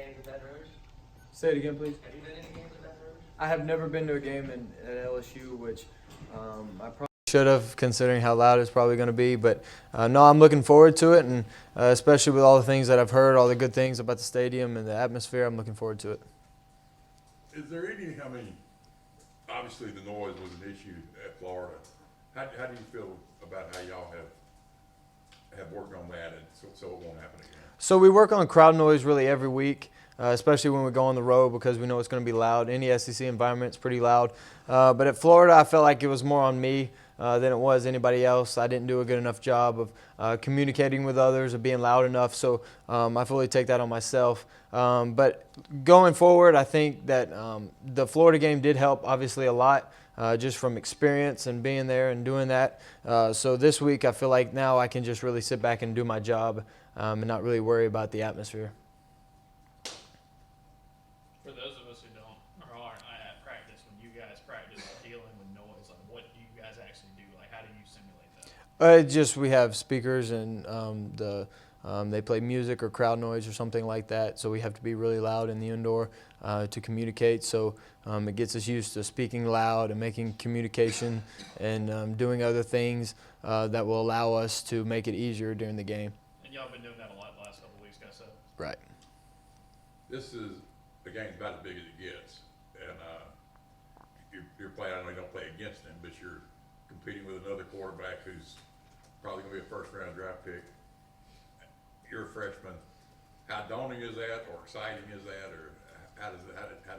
games at Baton Rouge? Say it again, please. Have you been to any games at Baton Rouge? I have never been to a game at LSU, which I probably should have, considering how loud it's probably going to be. But no, I'm looking forward to it, and especially with all the things that I've heard, all the good things about the stadium and the atmosphere, I'm looking forward to it. Is there any, I mean, obviously the noise was an issue at Florida. How do you feel about how y'all have worked on that and so it won't happen again? So we work on crowd noise really every week, especially when we go on the road because we know it's going to be loud. Any SEC environment is pretty loud. But at Florida, I felt like it was more on me than it was anybody else. I didn't do a good enough job of communicating with others or being loud enough, so I fully take that on myself. But going forward, I think that the Florida game did help obviously a lot. Just from experience and being there and doing that. So this week I feel like now I can just really sit back and do my job and not really worry about the atmosphere. For those of us who don't or aren't at practice, when you guys practice dealing with noise, like what do you guys actually do? Like how do you simulate that? Just we have speakers and they play music or crowd noise or something like that. So we have to be really loud in the indoor to communicate. So it gets us used to speaking loud and making communication and doing other things that will allow us to make it easier during the game. And y'all have been doing that a lot the last couple of weeks, guys. So. Right. This is, the game's about as big as it gets. And you're playing, I know you don't play against him, but you're competing with another quarterback who's probably going to be a first-round draft pick. You're a freshman. How daunting is that, or exciting is that, or how does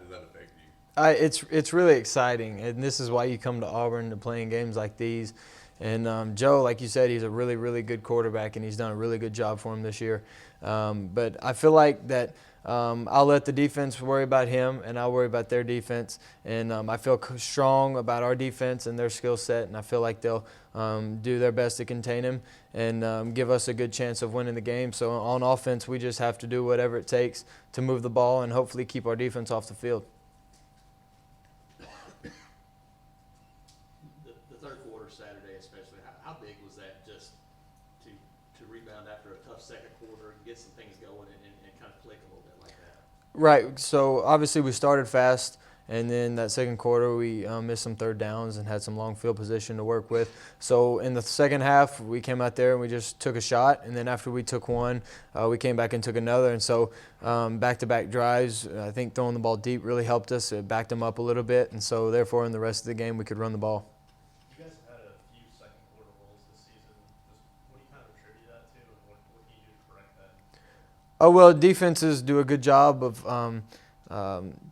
that affect you? It's really exciting, and this is why you come to Auburn to playing games like these. And Joe, like you said, he's a really, really good quarterback, and he's done a really good job for him this year. But I feel like that I'll let the defense worry about him, and I'll worry about their defense. And I feel strong about our defense and their skill set, and I feel like they'll do their best to contain him and give us a good chance of winning the game. So on offense, we just have to do whatever it takes to move the ball and hopefully keep our defense off the field. The third quarter Saturday especially, how big was that just to rebound after a tough second quarter and get some things going and kind of click a little bit like that? Right. So obviously we started fast, and then that second quarter we missed some third downs and had some long field position to work with. So in the second half we came out there and we just took a shot, and then after we took one, we came back and took another. And so back-to-back drives, I think throwing the ball deep really helped us. It backed them up a little bit, and so therefore in the rest of the game we could run the ball. You guys have had a few second quarter rolls this season. Just what do you kind of attribute that to, and what can you do to correct that? Oh, well, defenses do a good job of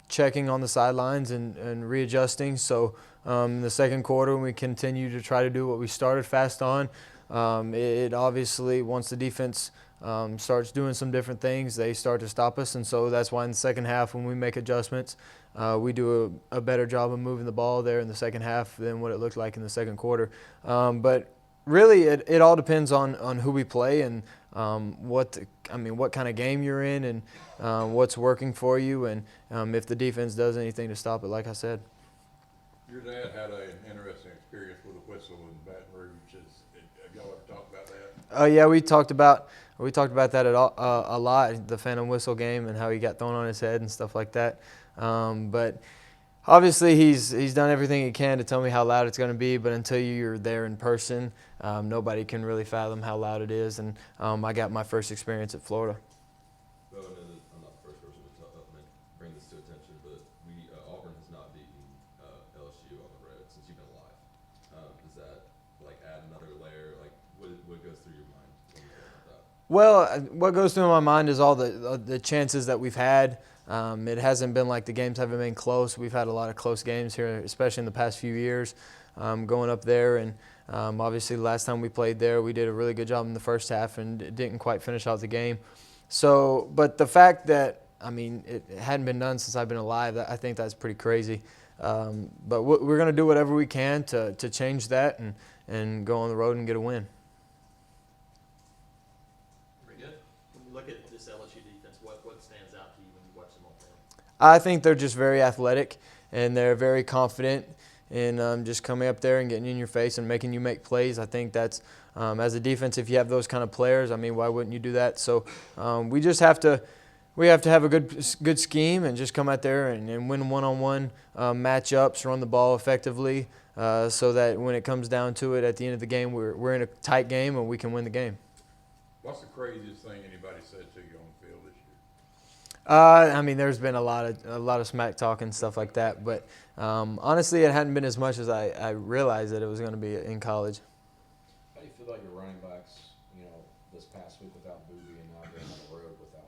checking on the sidelines and readjusting. So in the second quarter, we continue to try to do what we started fast on. It obviously, once the defense starts doing some different things, they start to stop us. And so that's why in the second half, when we make adjustments, we do a better job of moving the ball there in the second half than what it looked like in the second quarter. But really, it all depends on who we play and what kind of game you're in and what's working for you, and if the defense does anything to stop it, like I said. Your dad had an interesting experience with a whistle in Baton Rouge. Have y'all ever talked about that? Yeah, we talked about that a lot, the Phantom Whistle game and how he got thrown on his head and stuff like that. But obviously, he's done everything he can to tell me how loud it's going to be, but until you're there in person, nobody can really fathom how loud it is. And I got my first experience at Florida. Bo, I'm not the first person to bring this to attention, but Auburn has not beaten LSU on the road since you've been alive. Does that add another layer? What goes through your mind when you think about that? Well, what goes through my mind is all the chances that we've had. It hasn't been like the games haven't been close. We've had a lot of close games here, especially in the past few years, going up there. And obviously, the last time we played there, we did a really good job in the first half and didn't quite finish out the game. So, but the fact that, it hadn't been done since I've been alive, I think that's pretty crazy. But we're going to do whatever we can to change that and go on the road and get a win. Very good. When you look at this LSU defense, what stands out to you when you watch them on film? I think they're just very athletic, and they're very confident in just coming up there and getting in your face and making you make plays. I think that's, as a defense, if you have those kind of players, why wouldn't you do that? So we just have to We have to have a good scheme and just come out there and win one-on-one matchups, run the ball effectively, so that when it comes down to it at the end of the game, we're in a tight game and we can win the game. What's the craziest thing anybody said to you on the field this year? I mean, there's been a lot of smack talk and stuff like that, but honestly, it hadn't been as much as I realized that it was going to be in college. How do you feel about your running backs, this past week without Booby and now being on the road without?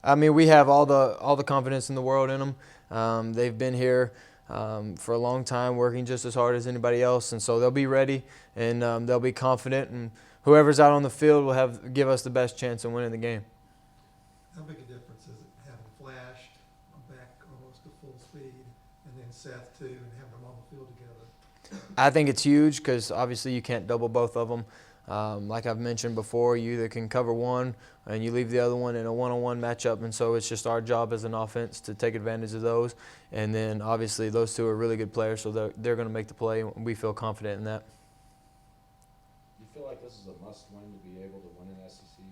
I mean, we have all the confidence in the world in them. They've been here for a long time, working just as hard as anybody else, and so they'll be ready and they'll be confident. And whoever's out on the field will give us the best chance of winning the game. How big a difference is it having Flash back almost to full speed and then Seth too, and having them on the field together? I think it's huge because obviously you can't double both of them. Like I've mentioned before, you either can cover one and you leave the other one in a one-on-one matchup, and so it's just our job as an offense to take advantage of those. And then obviously those two are really good players, so they're going to make the play, and we feel confident in that. Do you feel like this is a must-win to be able to win an SEC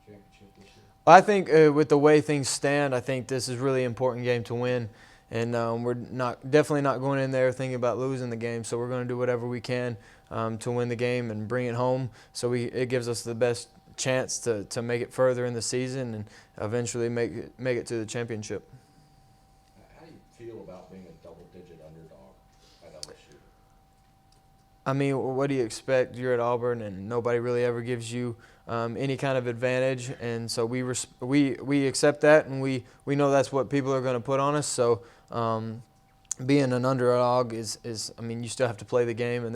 championship this year? I think with the way things stand, I think this is a really important game to win. And we're definitely not going in there thinking about losing the game. So we're going to do whatever we can to win the game and bring it home. So it gives us the best chance to make it further in the season and eventually make it to the championship. How do you feel about being a double-digit underdog at LSU? I mean, what do you expect? You're at Auburn, and nobody really ever gives you any kind of advantage, and so we accept that, and we know that's what people are going to put on us. So being an underdog is I mean, you still have to play the game, and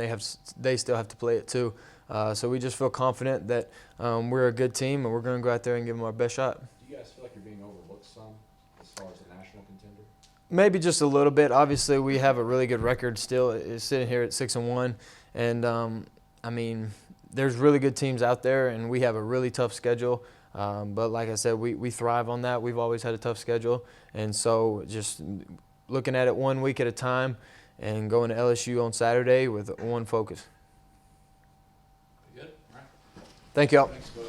they still have to play it too. So we just feel confident that we're a good team, and we're going to go out there and give them our best shot. Do you guys feel like you're being overlooked some as far as a national contender? Maybe just a little bit. Obviously, we have a really good record still. It's sitting here at 6-1, and I mean, there's really good teams out there, and we have a really tough schedule. But like I said, we thrive on that. We've always had a tough schedule, and so just looking at it 1 week at a time and going to LSU on Saturday with one focus. Good? All right. Thank you all. Thanks, Bo.